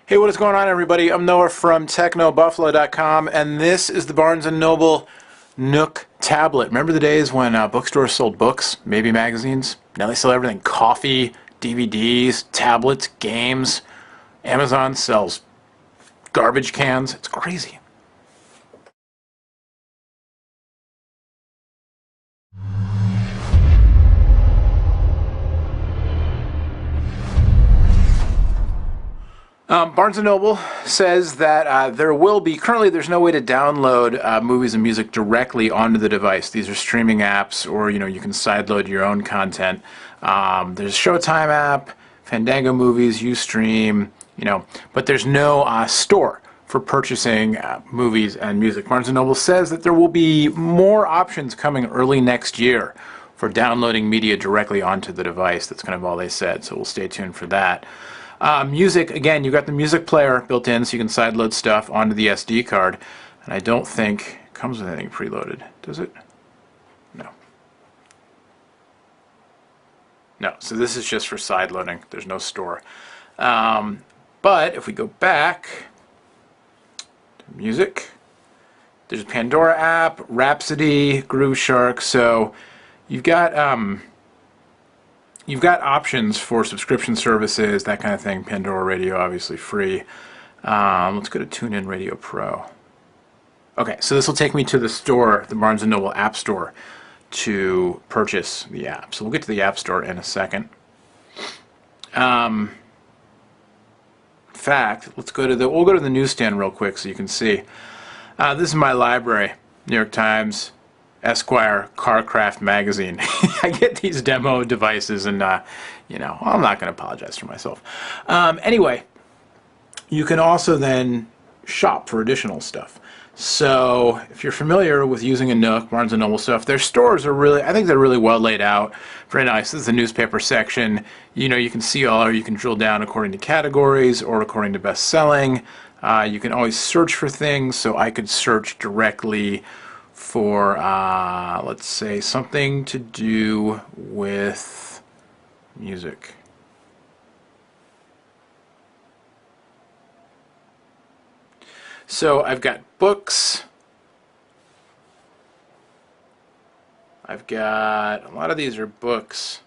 Hey, what is going on, everybody? I'm Noah from TechnoBuffalo.com, and this is the Barnes & Noble Nook tablet. Remember the days when bookstores sold books, maybe magazines? Now they sell everything: coffee, DVDs, tablets, games. Amazon sells garbage cans. It's crazy. Barnes & Noble says that there will be, currently there's no way to download movies and music directly onto the device. These are streaming apps, or you can sideload your own content. There's a Showtime app, Fandango Movies, Ustream, but there's no store for purchasing movies and music. Barnes & Noble says that there will be more options coming early next year for downloading media directly onto the device. That's kind of all they said, so we'll stay tuned for that. Music, again, you got the music player built in, so you can sideload stuff onto the SD card. And I don't think it comes with anything preloaded, does it? No. No, so this is just for sideloading. There's no store. But if we go back to music, there's a Pandora app, Rhapsody, Groove Shark. So you've got options for subscription services, that kind of thing. Pandora Radio, obviously free. Let's go to TuneIn Radio Pro. Okay, so this will take me to the store, the Barnes & Noble App Store, to purchase the app. So we'll get to the App Store in a second. In fact, we'll go to the newsstand real quick so you can see. This is my library: New York Times, Esquire, Carcraft magazine. I get these demo devices, and I'm not going to apologize for myself. Anyway, you can also then shop for additional stuff. So if you're familiar with using a Nook, Barnes & Noble stuff, their stores are really, I think they're really well laid out. Very nice. This is the newspaper section. You can see all, or you can drill down according to categories or according to best selling. You can always search for things, so I could search directly for, let's say, something to do with music. So I've got books. I've got, a lot of these are books.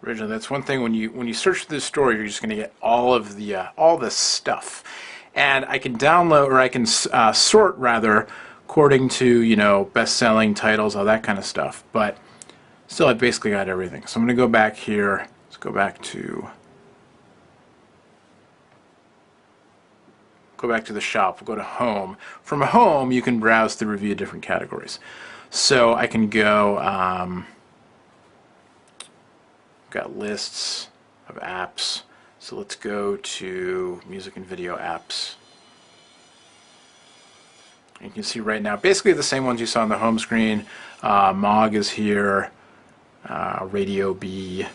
Originally, that's one thing, when you search for this store, you're just going to get all of the all this stuff. And I can download, or I can sort rather, according to, best-selling titles, all that kind of stuff. But still, I basically got everything. So I'm going to go back here. Let's go back to the shop. We'll go to home. From home, you can browse through, review different categories. So I can go, got lists of apps. So let's go to music and video apps. You can see right now, basically the same ones you saw on the home screen. Mog is here, Radio B.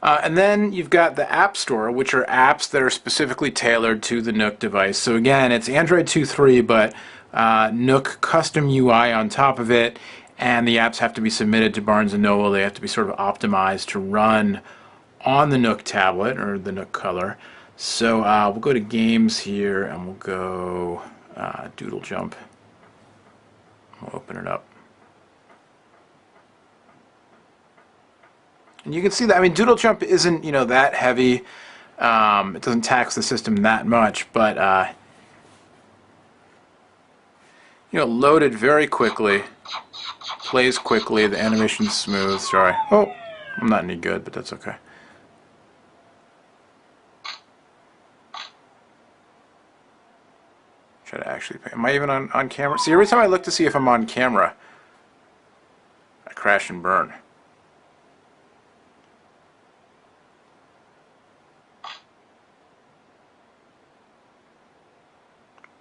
And then you've got the App Store, which are apps that are specifically tailored to the Nook device. So again, it's Android 2.3, but Nook custom UI on top of it. And the apps have to be submitted to Barnes & Noble. They have to be sort of optimized to run on the Nook tablet, or the Nook Color. So we'll go to games here, and we'll go Doodle Jump. We'll open it up. And you can see that, I mean, Doodle Jump isn't, that heavy. It doesn't tax the system that much, but, loaded very quickly. Plays quickly, the animation's smooth. Sorry. Oh, I'm not any good, but that's okay. Try to actually pay. Am I even on camera? See, every time I look to see if I'm on camera, I crash and burn.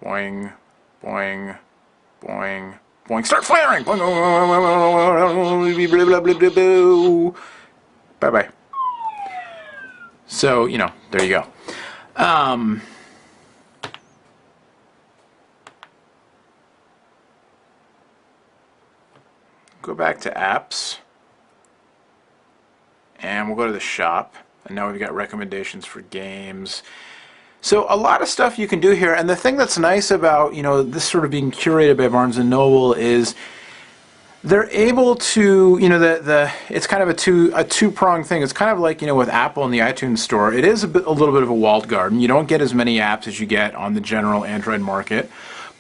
Boing, boing, boing. Boing, start flaring! Bye-bye. So, there you go. go back to apps, and we'll go to the shop, and now we've got recommendations for games. So a lot of stuff you can do here, and the thing that's nice about, you know, this sort of being curated by Barnes & Noble is they're able to, you know, it's kind of a two-pronged thing. It's kind of like, you know, with Apple and the iTunes Store, it is a little bit of a walled garden. You don't get as many apps as you get on the general Android market,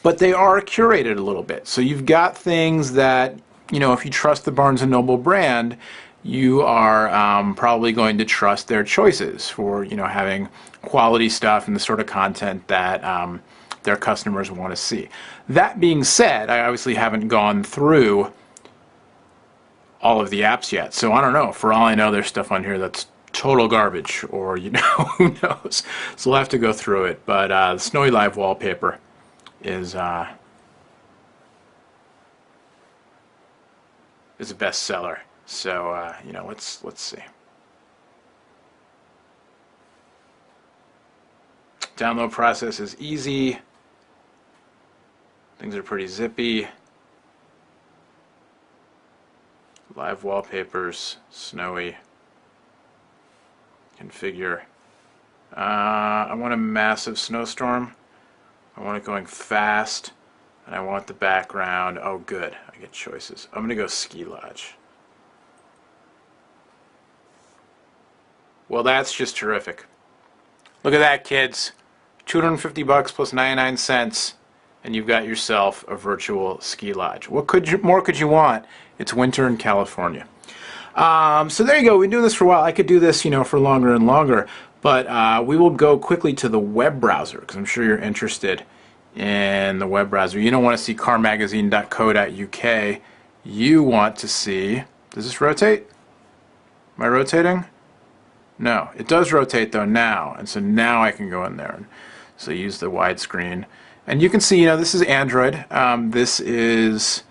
but they are curated a little bit. So you've got things that, you know, if you trust the Barnes & Noble brand, you are probably going to trust their choices for, you know, having quality stuff and the sort of content that their customers want to see. That being said, I obviously haven't gone through all of the apps yet, so I don't know. For all I know, there's stuff on here that's total garbage, or, you know, who knows. So we'll have to go through it. But the Snowy Live wallpaper is a bestseller. So you know, let's see. Download process is easy. Things are pretty zippy. Live wallpapers, snowy. Configure. I want a massive snowstorm. I want it going fast, and I want the background. Oh, good. I get choices. I'm going to go ski lodge. Well, that's just terrific. Look at that, kids. $250 plus 99 cents, and you've got yourself a virtual ski lodge. What more could you want? It's winter in California. So there you go. We've been doing this for a while. I could do this, you know, for longer and longer, but we will go quickly to the web browser because I'm sure you're interested in the web browser. You don't want to see carmagazine.co.uk. You want to see, does this rotate? Am I rotating? No, it does rotate though now, and so now I can go in there and so use the widescreen, and you can see, you know, this is Android. This is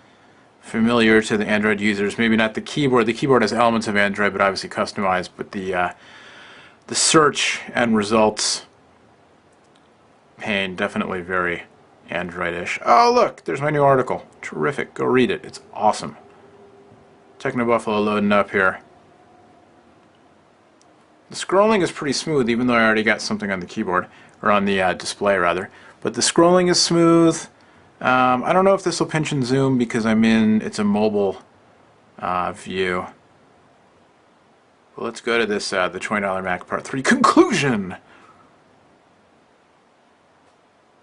familiar to the Android users. Maybe not the keyboard. The keyboard has elements of Android, but obviously customized. But the search and results pane definitely very Android-ish. Oh, look, there's my new article. Terrific. Go read it. It's awesome. Techno Buffalo loading up here. The scrolling is pretty smooth, even though I already got something on the keyboard, or on the display rather. But the scrolling is smooth. I don't know if this will pinch and zoom because it's a mobile view. Well, let's go to this, the $20 Mac Part 3 conclusion.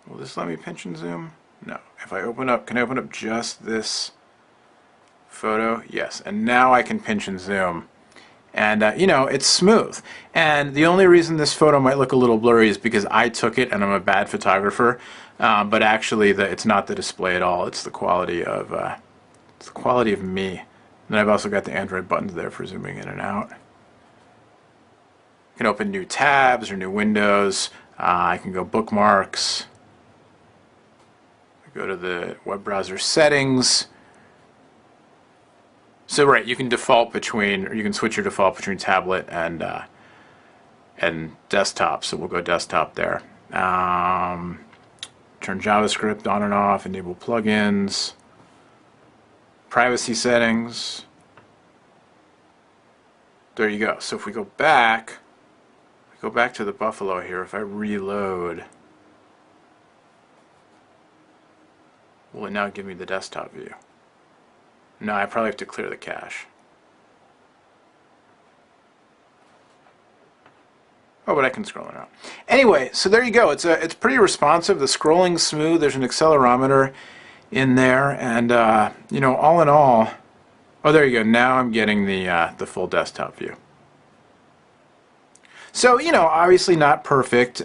Will this let me pinch and zoom? No. If I open up, can I open up just this photo? Yes. And now I can pinch and zoom. And, you know, it's smooth. And the only reason this photo might look a little blurry is because I took it and I'm a bad photographer. But actually, it's not the display at all. It's the quality of me. And then I've also got the Android buttons there for zooming in and out. I can open new tabs or new windows. I can go bookmarks. Go to the web browser settings. So right, you can default between, or you can switch your default between tablet and desktop. So we'll go desktop there. Turn JavaScript on and off. Enable plugins. Privacy settings. There you go. So if we go back to the Buffalo here. If I reload, will it now give me the desktop view? No, I probably have to clear the cache. Oh, but I can scroll it out. Anyway, so there you go. It's pretty responsive. The scrolling's smooth. There's an accelerometer in there, and you know, all in all, oh, there you go. Now I'm getting the full desktop view. So, you know, obviously not perfect.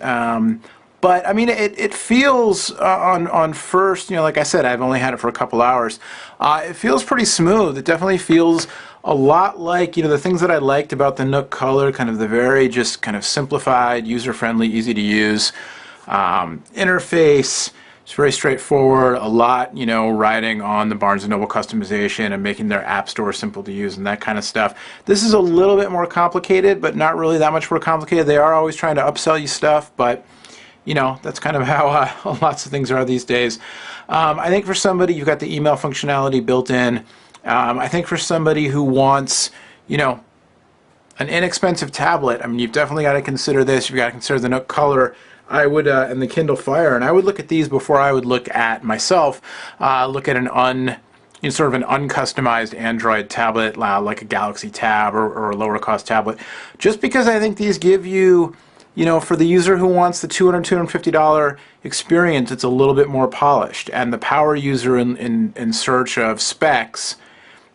But I mean, it feels on first, you know, like I said, I've only had it for a couple hours. It feels pretty smooth. It definitely feels a lot like, you know, the things that I liked about the Nook Color, kind of the very just kind of simplified, user-friendly, easy to use interface. It's very straightforward. A lot, you know, riding on the Barnes & Noble customization and making their app store simple to use and that kind of stuff. This is a little bit more complicated, but not really that much more complicated. They are always trying to upsell you stuff, but you know, that's kind of how lots of things are these days. I think for somebody, you've got the email functionality built in. I think for somebody who wants, you know, an inexpensive tablet, I mean, you've definitely got to consider this. You've got to consider the Nook Color. I would, and the Kindle Fire, and I would look at these before I would look at myself. Look at sort of an uncustomized Android tablet, like a Galaxy Tab or a lower cost tablet, just because I think these give you, you know, for the user who wants the $250 experience, it's a little bit more polished, and the power user in search of specs,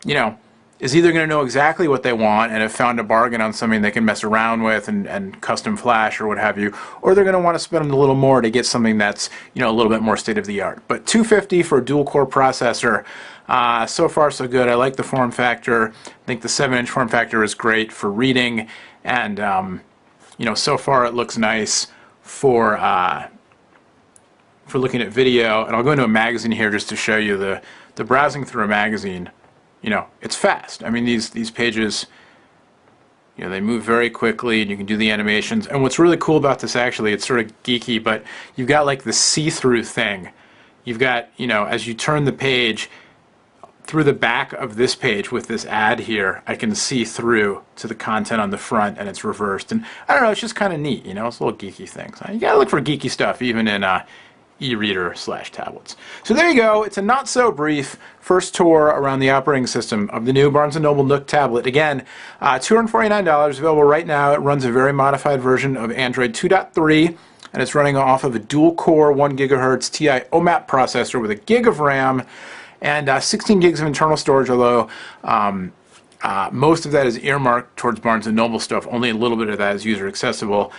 you know, is either going to know exactly what they want and have found a bargain on something they can mess around with and custom flash or what have you, or they're going to want to spend a little more to get something that's, you know, a little bit more state of the art. But $250 for a dual core processor, so far so good. I like the form factor. I think the 7-inch form factor is great for reading, and you know, so far it looks nice for looking at video. And I'll go into a magazine here just to show you the browsing through a magazine. You know, it's fast. I mean, these pages, you know, they move very quickly, and you can do the animations. And what's really cool about this, actually, it's sort of geeky, but you've got like the see-through thing. You've got, you know, as you turn the page, through the back of this page with this ad here, I can see through to the content on the front, and it's reversed. And I don't know, it's just kind of neat, you know, it's a little geeky thing. So you gotta look for geeky stuff, even in e-reader / tablets. So there you go. It's a not so brief first tour around the operating system of the new Barnes & Noble Nook tablet. Again, $249 available right now. It runs a very modified version of Android 2.3, and it's running off of a dual-core 1 GHz TI OMAP processor with a gig of RAM and 16 gigs of internal storage, although most of that is earmarked towards Barnes & Noble stuff. Only a little bit of that is user accessible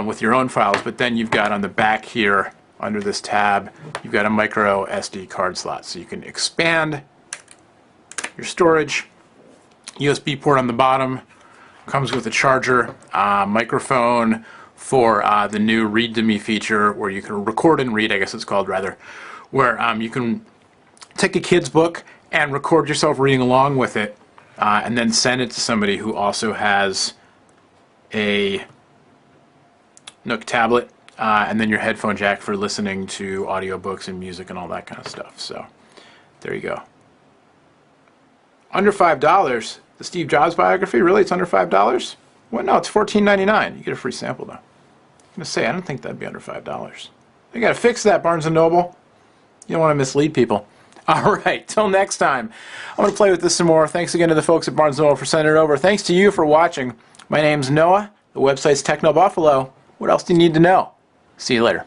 with your own files. But then you've got on the back here, under this tab, you've got a micro SD card slot, so you can expand your storage. USB port on the bottom, comes with a charger, microphone for the new Read to Me feature, where you can record and read, I guess it's called, rather, where you can take a kid's book and record yourself reading along with it, and then send it to somebody who also has a Nook tablet. And then your headphone jack for listening to audiobooks and music and all that kind of stuff. So there you go. Under $5. The Steve Jobs biography, really? It's under $5? Well, no, it's $14.99. You get a free sample, though. I'm going to say, I don't think that'd be under $5. You got to fix that, Barnes & Noble. You don't want to mislead people. All right, till next time. I'm going to play with this some more. Thanks again to the folks at Barnes & Noble for sending it over. Thanks to you for watching. My name's Noah. The website's Techno Buffalo. What else do you need to know? See you later.